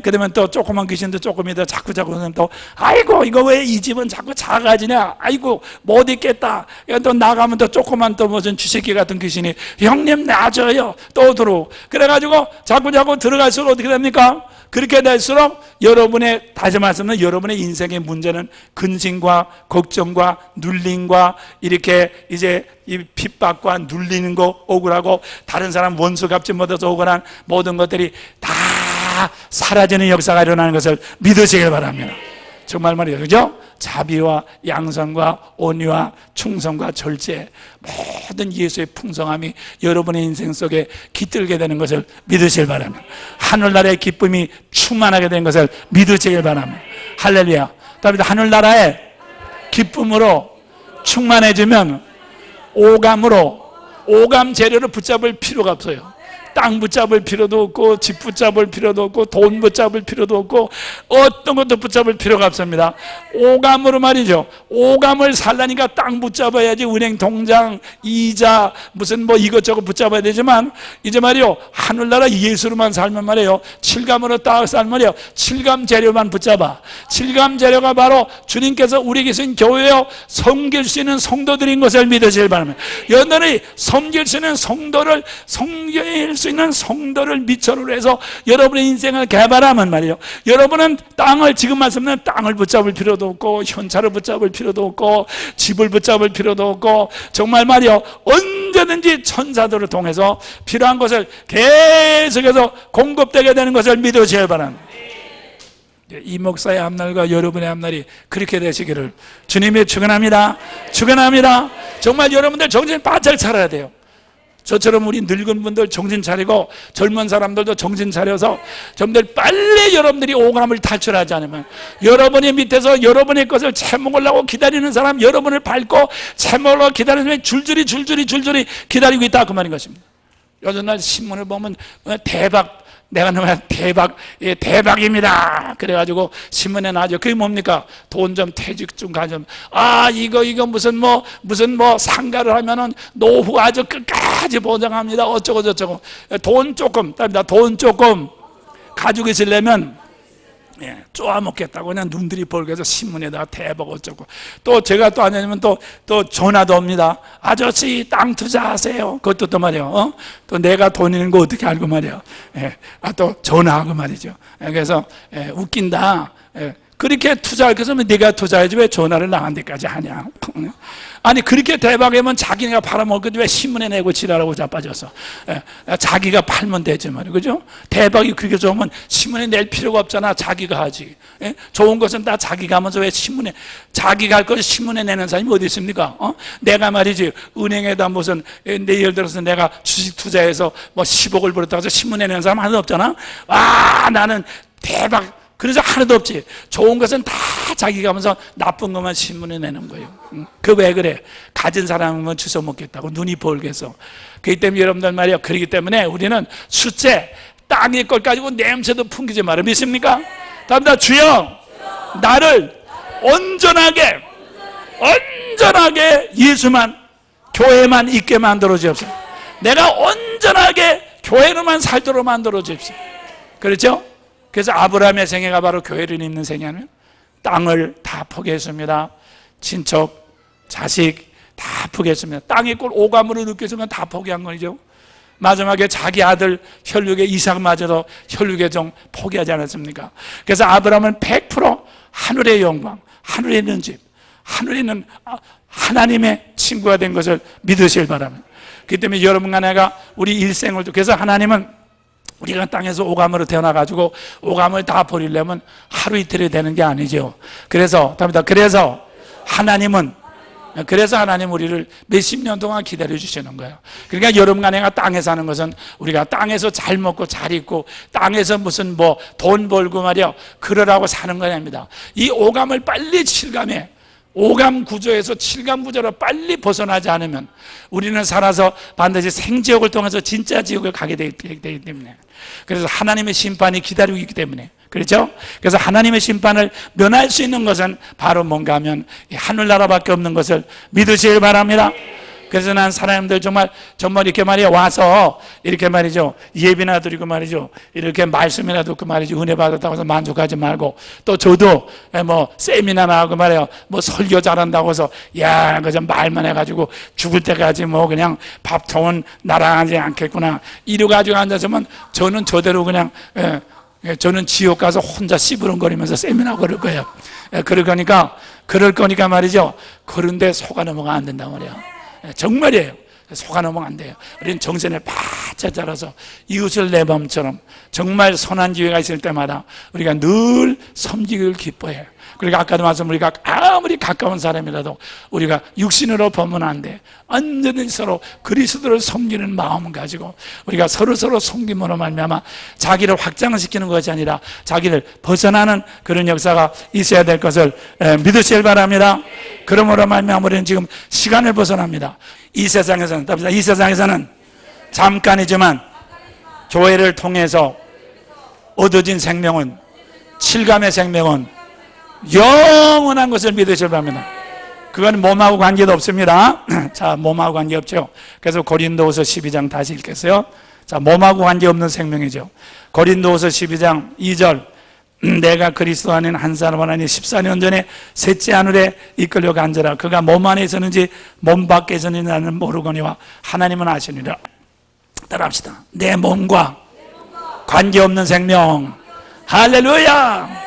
그러면 또 조그만 귀신도 조금 있다 자꾸 또 아이고 이거 왜 이 집은 자꾸 작아지냐, 아이고 못 있겠다. 또 나가면 또 조그만 또 무슨 쥐새끼 같은 귀신이 형님 놔줘요 또 들어오고, 그래가지고 자꾸 들어갈수록 어떻게 됩니까? 그렇게 될수록 여러분의, 다시 말씀은 여러분의 인생의 문제는 근심과 걱정과 눌림과 이렇게 이제 이 핍박과 눌리는 거, 억울하고 다른 사람 원수 갚지 못해서 억울한 모든 것들이 다 사라지는 역사가 일어나는 것을 믿으시길 바랍니다. 정말 말이에요. 그죠? 자비와 양선과 온유와 충성과 절제, 모든 예수의 풍성함이 여러분의 인생 속에 깃들게 되는 것을 믿으시길 바랍니다. 하늘나라의 기쁨이 충만하게 되는 것을 믿으시길 바랍니다. 할렐루야. 다윗 하늘나라의 기쁨으로 충만해지면 오감 재료를 붙잡을 필요가 없어요. 땅 붙잡을 필요도 없고, 집 붙잡을 필요도 없고, 돈 붙잡을 필요도 없고, 어떤 것도 붙잡을 필요가 없습니다. 오감으로 말이죠. 오감을 살라니까 땅 붙잡아야지, 은행 통장, 이자, 무슨 이것저것 붙잡아야 되지만, 이제 말이요, 하늘나라 예수로만 살면 말이에요, 칠감으로 딱 살면 말이에요, 칠감 재료만 붙잡아. 칠감 재료가 바로 주님께서 우리 계신 교회에 섬길 수 있는 성도들인 것을 믿으시길 바랍니다. 여러분들이 섬길 수 있는 성도를, 섬길 수 있는 성도를 미천으로 해서 여러분의 인생을 개발하면 말이에요, 여러분은 지금 말씀은 땅을 붙잡을 필요도 없고, 현찰을 붙잡을 필요도 없고, 집을 붙잡을 필요도 없고, 정말 말이에요, 언제든지 천사들을 통해서 필요한 것을 계속해서 공급되게 되는 것을 믿으셔야 바랍니다. 이 목사의 앞날과 여러분의 앞날이 그렇게 되시기를 주님의 축원합니다. 정말 여러분들 정신 바짝 차려야 돼요. 저처럼 우리 늙은 분들 정신 차리고, 젊은 사람들도 정신 차려서 여러분들 빨리 여러분들이 오감을 탈출하지 않으면, 여러분의 밑에서 여러분의 것을 채먹으려고 기다리는 사람, 여러분을 밟고 채먹으려고 기다리는 사람이 줄줄이 기다리고 있다, 그 말인 것입니다. 요즘 날 신문을 보면 내가 너무 대박입니다. 그래가지고 신문에 나죠. 그게 뭡니까? 돈 좀 퇴직 좀 가좀. 이거 무슨 상가를 하면은 노후 아주 끝까지 보장합니다. 어쩌고 저쩌고. 돈 조금 가지고 있으려면 쪼아먹겠다고 그냥 눈들이 벌게서 신문에다가 대박 어쩌고. 또 제가 또 아니면 또 전화도 옵니다. 아저씨 땅 투자하세요. 그것도 또 말이에요. 또 내가 돈 있는 거 어떻게 알고 말이에요. 또 전화하고 말이죠. 그래서 웃긴다. 그렇게 투자할 것이면 네가 투자해야지 왜 전화를 나한테까지 하냐. 아니 그렇게 대박이면 자기가 팔아먹을 건데 왜 신문에 내고 지랄하고 자빠져서. 자기가 팔면 되지 말이야. 그죠? 대박이 그렇게 좋으면 신문에 낼 필요가 없잖아. 자기가 하지. 좋은 것은 다 자기가 하면서 왜 신문에, 자기가 할 것을 신문에 내는 사람이 어디 있습니까? 내가 말이지 은행에다 무슨 예를 들어서 내가 주식 투자해서 10억을 벌었다고 해서 신문에 내는 사람 하나도 없잖아. 나는 대박 그래서 하나도 없지. 좋은 것은 다 자기가 하면서 나쁜 것만 신문에 내는 거예요. 그 왜 그래? 가진 사람은 주워 먹겠다고 눈이 벌게서. 그렇기 때문에 여러분들 말이요, 그렇기 때문에 우리는 숫제 땅의 걸 가지고 냄새도 풍기지 말아. 믿습니까? 다음다 주여 나를 온전하게 예수만 교회만 있게 만들어 주옵소서. 내가 온전하게 교회로만 살도록 만들어 주십시오. 그렇죠? 그래서 아브라함의 생애가 바로 교회를 잇는 생애는 땅을 다 포기했습니다. 친척, 자식 다 포기했습니다. 땅의 꼴 오감으로 느껴지면 다 포기한 거죠. 마지막에 자기 아들 혈육의 이삭마저도 혈육의 종 포기하지 않았습니까? 그래서 아브라함은 100% 하늘의 영광, 하늘에 있는 집, 하늘에 있는 하나님의 친구가 된 것을 믿으시길 바랍니다. 그렇기 때문에 여러분과 내가 우리 일생을, 그래서 하나님은 우리가 땅에서 오감으로 태어나가지고 오감을 다 버리려면 하루 이틀이 되는 게 아니죠. 그래서 하나님 우리를 몇십 년 동안 기다려 주시는 거예요. 그러니까 여러분과 내가 땅에 사는 것은 우리가 땅에서 잘 먹고 잘 입고 땅에서 무슨 뭐 돈 벌고 말이야 그러라고 사는 거 아닙니다. 이 오감을 빨리 칠감해, 오감 구조에서 칠감 구조로 빨리 벗어나지 않으면 우리는 살아서 반드시 생지옥을 통해서 진짜 지옥을 가게 되기 때문에, 그래서 하나님의 심판이 기다리고 있기 때문에, 그렇죠? 그래서 하나님의 심판을 면할 수 있는 것은 바로 뭔가 하면 이 하늘나라밖에 없는 것을 믿으시길 바랍니다. 그래서 난 사람들 정말 이렇게 말이야 와서 이렇게 말이죠 예비나 드리고 말이죠 이렇게 말씀이나 듣고 말이죠 은혜 받았다고 해서 만족하지 말고, 또 저도 뭐 세미나 나가고 말이야 뭐 설교 잘한다고 해서 야 그저 말만 해가지고 죽을 때까지 뭐 그냥 밥통은 나랑하지 않겠구나 이러 가지고 앉았으면 저는 저대로 그냥 저는 지옥 가서 혼자 씨부름거리면서 세미나 걸을 거예요. 그럴 거니까 말이죠, 그런데 속아 넘어가 안 된단 말이야. 정말이에요. 속아 넘어가 안 돼요. 우리는 정신을 바짝 자라서 이웃을 내 마음처럼 정말 선한 기회가 있을 때마다 우리가 늘 섬기기를 기뻐해요. 그러니까 아까도 말씀, 우리가 아무리 가까운 사람이라도 우리가 육신으로 보면 안 돼. 완전히 서로 그리스도를 섬기는 마음을 가지고 우리가 서로 섬김으로 말미암아 자기를 확장시키는 것이 아니라 자기를 벗어나는 그런 역사가 있어야 될 것을 믿으시길 바랍니다. 그러므로 말미암아 우리는 지금 시간을 벗어납니다. 이 세상에서는 잠깐이지만 교회를 통해서 얻어진 생명은, 칠감의 생명은 영원한 것을 믿으시길 바랍니다. 그건 몸하고 관계도 없습니다. 자, 몸하고 관계 없죠. 그래서 고린도후서 12장 다시 읽겠어요. 자, 몸하고 관계 없는 생명이죠. 고린도후서 12장 2절, 내가 그리스도 안에는 한 사람 하니 14년 전에 셋째 하늘에 이끌려 간지라. 그가 몸 안에 있었는지 몸 밖에 있었는지 나는 모르거니와 하나님은 아시니라. 따라합시다. 내 몸과 관계없는 생명. 할렐루야.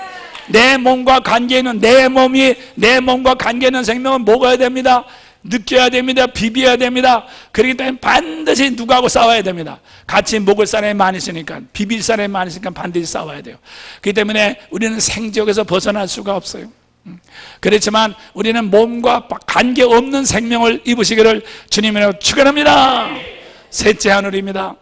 내 몸과 관계 있는 내 몸과 관계 있는 생명은 먹어야 됩니다. 느껴야 됩니다. 비벼야 됩니다. 그렇기 때문에 반드시 누구하고 싸워야 됩니다. 같이 먹을 사람이 많으시니까, 비빌 사람이 많으니까 반드시 싸워야 돼요. 그렇기 때문에 우리는 생지옥에서 벗어날 수가 없어요. 그렇지만 우리는 몸과 관계없는 생명을 입으시기를 주님이라고 축원합니다. 셋째 하늘입니다.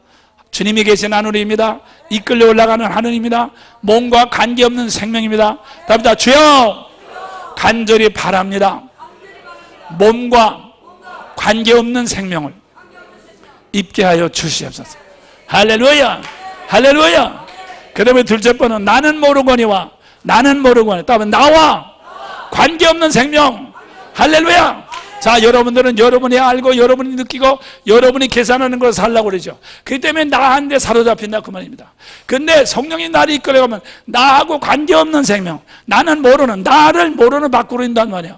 주님이 계신 하늘입니다. 이끌려 올라가는 하늘입니다. 몸과 관계없는 생명입니다. 답니다. 주여 간절히 바랍니다. 몸과 관계없는 생명을 입게 하여 주시옵소서. 할렐루야, 할렐루야. 그 다음에 둘째 번은 나는 모르거니와 답은 나와 관계없는 생명. 할렐루야. 자, 여러분들은 여러분이 알고 여러분이 느끼고 여러분이 계산하는 걸 살라고 그러죠. 그렇기 때문에 나한테 사로잡힌다 그 말입니다. 근데 성령이 나를 이끌어가면 나하고 관계없는 생명, 나는 모르는, 나를 모르는 밖으로 인도한 말이야.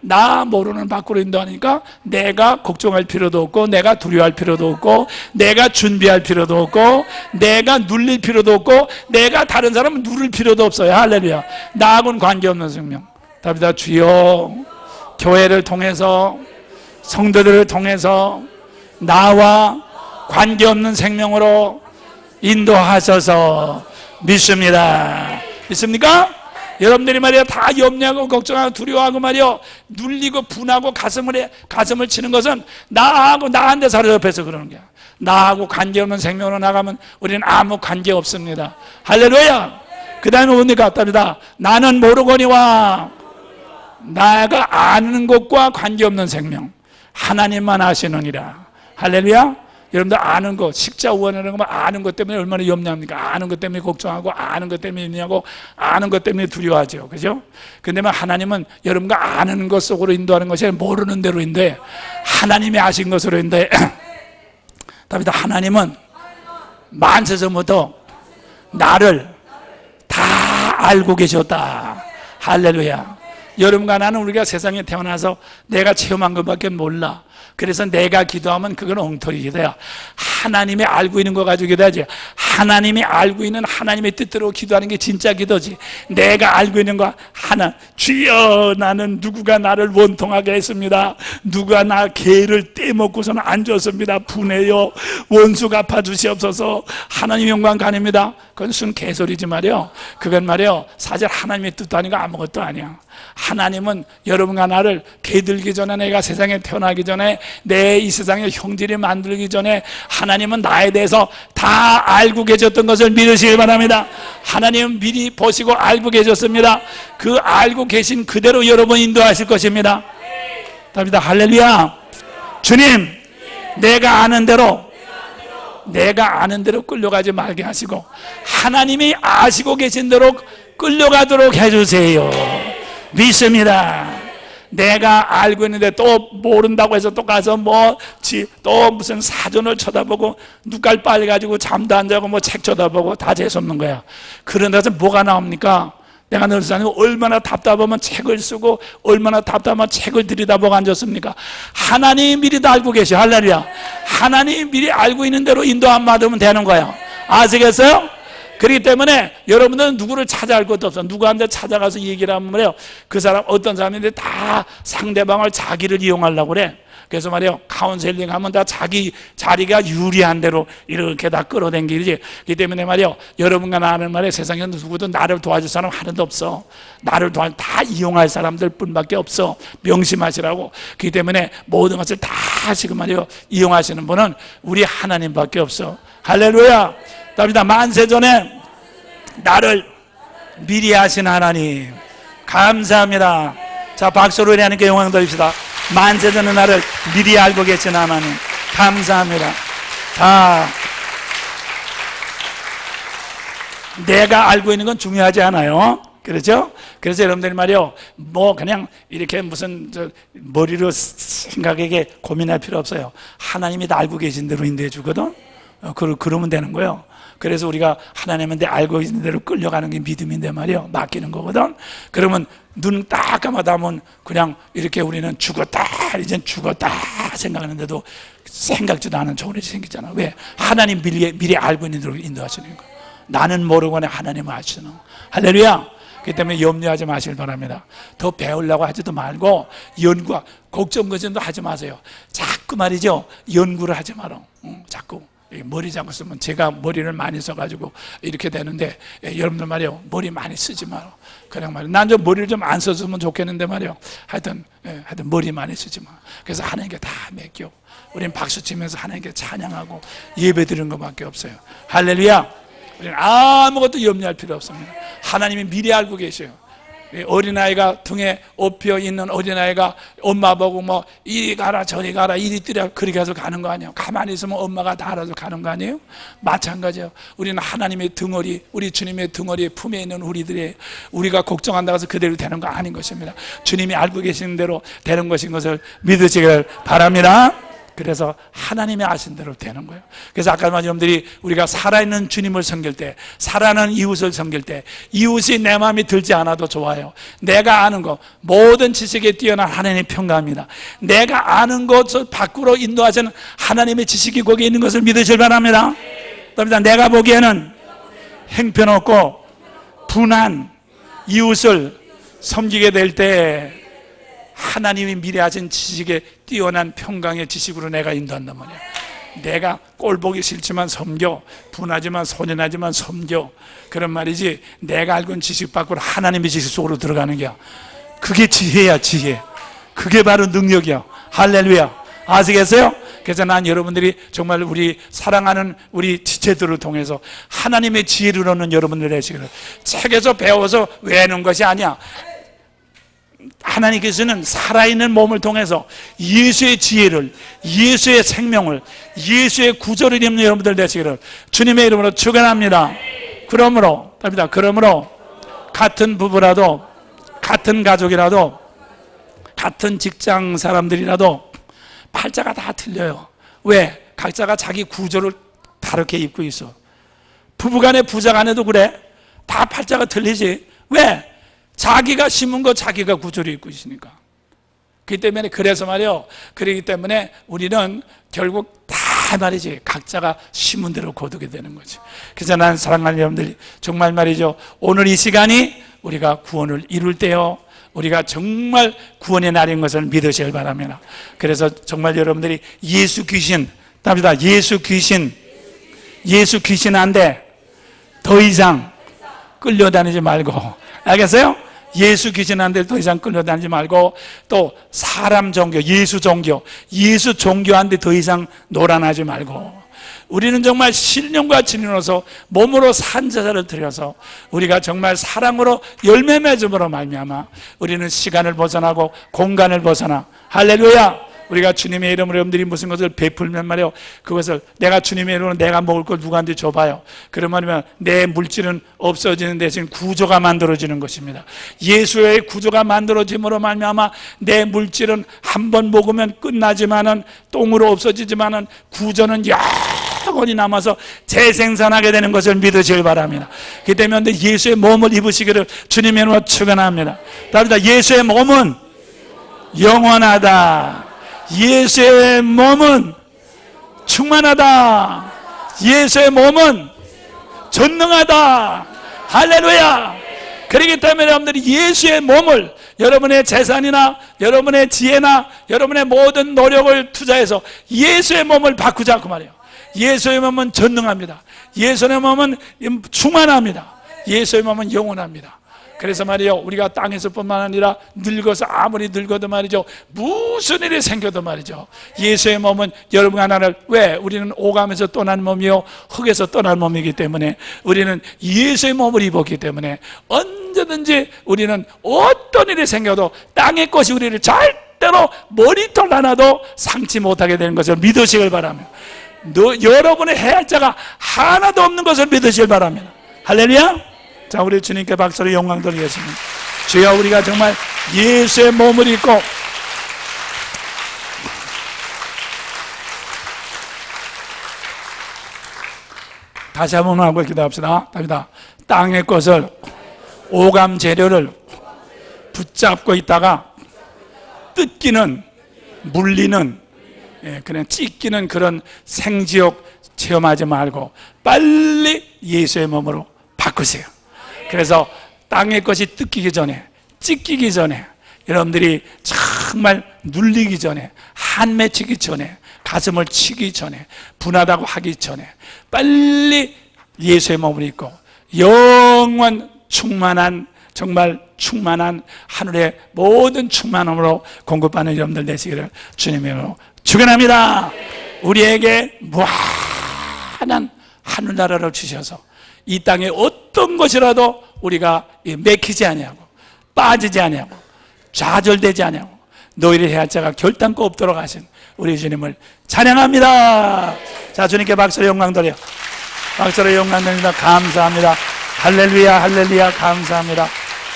나 모르는 밖으로 인도하니까 내가 걱정할 필요도 없고, 내가 두려워할 필요도 없고, 내가 준비할 필요도 없고, 내가 눌릴 필요도 없고, 내가 다른 사람을 누를 필요도 없어요. 할렐루야. 나하고는 관계없는 생명. 답니다. 주여 교회를 통해서, 성도들을 통해서 나와 관계없는 생명으로 인도하셔서 믿습니다. 믿습니까? 여러분들이 말이야 다 염려하고 걱정하고 두려워하고 말이야 눌리고 분하고 가슴을 치는 것은 나한테 사로잡혀서 그러는 거야. 나하고 관계없는 생명으로 나가면 우리는 아무 관계 없습니다. 할렐루야. 그 다음에 뭡니까? 답니다. 나는 모르거니와 나가 아는 것과 관계없는 생명 하나님만 아시느니라. 할렐루야. 여러분들 아는 거, 식자우원이라는 거 아는 것 때문에 얼마나 염려합니까? 아는 것 때문에 걱정하고 아는 것 때문에 염려하고 아는 것 때문에 두려워하죠. 그죠? 근데 하나님은 여러분과 아는 것 속으로 인도하는 것이 아니라 모르는 대로 인도해. 하나님이 아신 것으로 인도해. 답니다. 하나님은 만세전부터 나를 다 알고 계셨다. 할렐루야. 여러분과 나는 우리가 세상에 태어나서 내가 체험한 것밖에 몰라. 그래서 내가 기도하면 그건 엉터리 기도야. 하나님이 알고 있는 거 가지고 기도하지. 하나님이 알고 있는 하나님의 뜻대로 기도하는 게 진짜 기도지. 내가 알고 있는 거 하나. 주여, 나는 누구가 나를 원통하게 했습니다. 누가 나 개를 떼먹고서는 안 줬습니다. 분해요. 원수 갚아주시옵소서. 하나님 영광 가립니다. 그건 순 개소리지 말이요. 그건 말이요, 사실 하나님의 뜻도 아니고 아무것도 아니야. 하나님은 여러분과 나를 개 들기 전에, 내가 세상에 태어나기 전에, 내 이 세상의 형질이 만들기 전에 하나님은 나에 대해서 다 알고 계셨던 것을 믿으시기 바랍니다. 하나님은 미리 보시고 알고 계셨습니다. 그 알고 계신 그대로 여러분 인도하실 것입니다. 답니다. 할렐루야. 주님, 내가 아는 대로 끌려가지 말게 하시고 하나님이 아시고 계신 대로 끌려가도록 해주세요. 믿습니다. 내가 알고 있는데 또 모른다고 해서 또 가서 또 무슨 사전을 쳐다보고 눈깔 빨개가지고 잠도 안 자고 책 쳐다보고 다 재수없는 거야. 그런 데서 뭐가 나옵니까? 내가 늘 saying 얼마나 답답하면 책을 쓰고 얼마나 답답하면 책을 들여다보고 앉았습니까? 하나님이 미리 다 알고 계셔. 할렐루야. 하나님이 미리 알고 있는 대로 인도 안 받으면 되는 거예요. 아시겠어요? 그렇기 때문에 여러분들은 누구를 찾아갈 것도 없어. 누구한테 찾아가서 얘기를 하면 말이에요, 그 사람 어떤 사람인데 다 상대방을 자기를 이용하려고 그래. 그래서 말이에요, 카운셀링 하면 다 자기 자리가 유리한 대로 이렇게 다 끌어당기지. 그렇기 때문에 말이에요, 여러분과 나는 말이에요, 세상에 누구도 나를 도와줄 사람 하나도 없어. 나를 다 이용할 사람들 뿐밖에 없어. 명심하시라고. 그렇기 때문에 모든 것을 다 지금 말이에요, 이용하시는 분은 우리 하나님밖에 없어. 할렐루야. 답니다. 만세전에 나를 미리 아신 하나님 감사합니다. 자, 박수로 우리 하나님께 영광 돌립시다. 만세전에 나를 미리 알고 계신 하나님 감사합니다. 내가 알고 있는 건 중요하지 않아요. 그렇죠? 그래서 여러분들이 말이요, 그냥 이렇게 무슨 머리로 생각하게 고민할 필요 없어요. 하나님이 다 알고 계신 대로 인도해 주거든. 그러면 되는 거예요. 그래서 우리가 하나님한테 알고 있는 대로 끌려가는 게 믿음인데 말이요, 맡기는 거거든. 그러면 눈 딱 감아다면 그냥 이렇게 우리는 죽었다, 이젠 죽었다 생각하는데도 생각지도 않은 좋은 일이 생기잖아. 왜? 하나님 미리 알고 있는 대로 인도하시는 거. 나는 모르거나 하나님은 아시는. 할렐루야. 그렇기 때문에 염려하지 마시길 바랍니다. 더 배우려고 하지도 말고 연구와 걱정 걱정도 하지 마세요. 자꾸 말이죠, 연구를 하지 마라. 자꾸 머리 자꾸 쓰면, 제가 머리를 많이 써가지고 이렇게 되는데, 여러분들 말이요, 머리 많이 쓰지 마라. 그냥 말이요, 난 좀 머리를 좀 안 썼으면 좋겠는데 말이요, 하여튼 머리 많이 쓰지 마. 그래서 하나님께 다 맡겨. 우리는 박수 치면서 하나님께 찬양하고 예배 드리는 것밖에 없어요. 할렐루야. 우리는 아무것도 염려할 필요 없습니다. 하나님이 미리 알고 계셔요. 어린아이가 등에 업혀 있는 어린아이가 엄마 보고 이리 가라 저리 가라 이리 뛰라 그렇게 해서 가는 거 아니에요. 가만히 있으면 엄마가 다 알아서 가는 거 아니에요. 마찬가지예요. 우리는 하나님의 등허리, 우리 주님의 등허리 품에 있는 우리가 걱정한다고 해서 그대로 되는 거 아닌 것입니다. 주님이 알고 계시는 대로 되는 것인 것을 믿으시길 바랍니다. 그래서 하나님이 아신 대로 되는 거예요. 그래서 아까 여러분들이 우리가 살아있는 주님을 섬길 때, 살아있는 이웃을 섬길 때, 이웃이 내 마음이 들지 않아도 좋아요. 내가 아는 것, 모든 지식에 뛰어난 하나님이 평가합니다. 내가 아는 것을 밖으로 인도하시는 하나님의 지식이 거기에 있는 것을 믿으실 바랍니다. 내가 보기에는 형편없고 분한 이웃을 섬기게 될 때 하나님이 미리 하신 지식에 뛰어난 평강의 지식으로 내가 인도한단 말이야. 내가 꼴 보기 싫지만 섬겨, 분하지만 소년하지만 섬겨, 그런 말이지, 내가 알고 있는 지식 밖으로 하나님의 지식 속으로 들어가는 게야. 그게 지혜야. 지혜. 그게 바로 능력이야. 할렐루야. 아시겠어요? 그래서 난 여러분들이 정말 우리 사랑하는 우리 지체들을 통해서 하나님의 지혜를 얻는 여러분들 되시기를. 책에서 배워서 외우는 것이 아니야. 하나님께서는 살아있는 몸을 통해서 예수의 지혜를, 예수의 생명을, 예수의 구절을 입는 여러분들 되시기를 주님의 이름으로 축원합니다. 그러므로 같은 부부라도, 같은 가족이라도, 같은 직장 사람들이라도 팔자가 다 틀려요. 왜? 각자가 자기 구조를 다르게 입고 있어. 부부간에 부자간에도 그래. 다 팔자가 틀리지. 왜? 자기가 심은 거 자기가 구조를 입고 있으니까. 그렇기 때문에 그래서 말이요. 그렇기 때문에 우리는 결국 다 말이지 각자가 심은 대로 거두게 되는 거지. 그래서 난 사랑하는 여러분들 정말 말이죠. 오늘 이 시간이 우리가 구원을 이룰 때요. 우리가 정말 구원의 날인 것을 믿으시길 바랍니다. 그래서 정말 여러분들이 예수 귀신, 답니다. 예수 귀신한테 더 이상 끌려다니지 말고, 알겠어요? 예수 귀신한테 더 이상 끌려다니지 말고, 또 사람 종교, 예수 종교한테 더 이상 놀아나지 말고, 우리는 정말 신령과 진리로서 몸으로 산 제사를 드려서 우리가 정말 사랑으로 열매 맺음으로 말미암아 우리는 시간을 벗어나고 공간을 벗어나, 할렐루야, 우리가 주님의 이름으로 여러분들이 무슨 것을 베풀면 말이요, 그것을 내가 주님의 이름으로 내가 먹을 걸 누구한테 줘봐요. 그러면 내 물질은 없어지는 대신 구조가 만들어지는 것입니다. 예수의 구조가 만들어짐으로 말미암아 내 물질은 한 번 먹으면 끝나지만은 똥으로 없어지지만은 구조는 영원히 남아서 재생산하게 되는 것을 믿으시길 바랍니다. 그렇기 때문에 예수의 몸을 입으시기를 주님의 이름으로 축원합니다. 답니다. 예수의 몸은 영원하다. 예수의 몸은 충만하다. 예수의 몸은 전능하다. 할렐루야. 그렇기 때문에 여러분들이 예수의 몸을 여러분의 재산이나 여러분의 지혜나 여러분의 모든 노력을 투자해서 예수의 몸을 바꾸자 그 말이에요. 예수의 몸은 전능합니다. 예수의 몸은 충만합니다. 예수의 몸은 영원합니다. 그래서 말이요, 우리가 땅에서뿐만 아니라 늙어서 아무리 늙어도 말이죠, 무슨 일이 생겨도 말이죠, 예수의 몸은 여러분 하나를, 왜? 우리는 오감에서 떠난 몸이요 흙에서 떠난 몸이기 때문에 우리는 예수의 몸을 입었기 때문에 언제든지 우리는 어떤 일이 생겨도 땅의 것이 우리를 절대로 머리털 하나도 상치 못하게 되는 것을 믿으시길 바랍니다. 여러분의 해할자가 하나도 없는 것을 믿으시길 바랍니다. 할렐루야. 자, 우리 주님께 박수로 영광 돌리겠습니다. 주여, 우리가 정말 예수의 몸을 입고 다시 한번 하고 기도합시다. 답니다. 땅의 것을, 오감 재료를 붙잡고 있다가 뜯기는, 물리는, 그냥 찢기는 그런 생지옥 체험하지 말고 빨리 예수의 몸으로 바꾸세요. 그래서 땅의 것이 뜯기기 전에, 찢기기 전에, 여러분들이 정말 눌리기 전에, 한 맺히기 전에, 가슴을 치기 전에, 분하다고 하기 전에 빨리 예수의 몸을 입고 영원 충만한, 정말 충만한 하늘의 모든 충만함으로 공급받는 여러분들 되시기를 주님의 이름으로 축원합니다. 우리에게 무한한 하늘나라를 주셔서 이 땅에 어떤 것이라도 우리가 맥히지 아니하고 빠지지 아니하고 좌절되지 아니하고 너희를 해할 자가 결단코 없도록 하신 우리 주님을 찬양합니다. 자, 주님께 박수로 영광 돌려, 박수로 영광 돌립니다. 감사합니다. 할렐루야, 할렐루야, 감사합니다.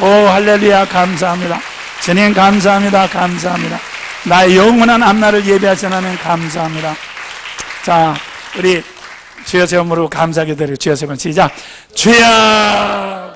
오, 할렐루야, 감사합니다. 주님 감사합니다. 감사합니다. 나의 영원한 앞날을 예비하신 하나님 감사합니다. 자, 우리 주여 세 번으로 감사하게 드리고 주여 세 번 시작. 주여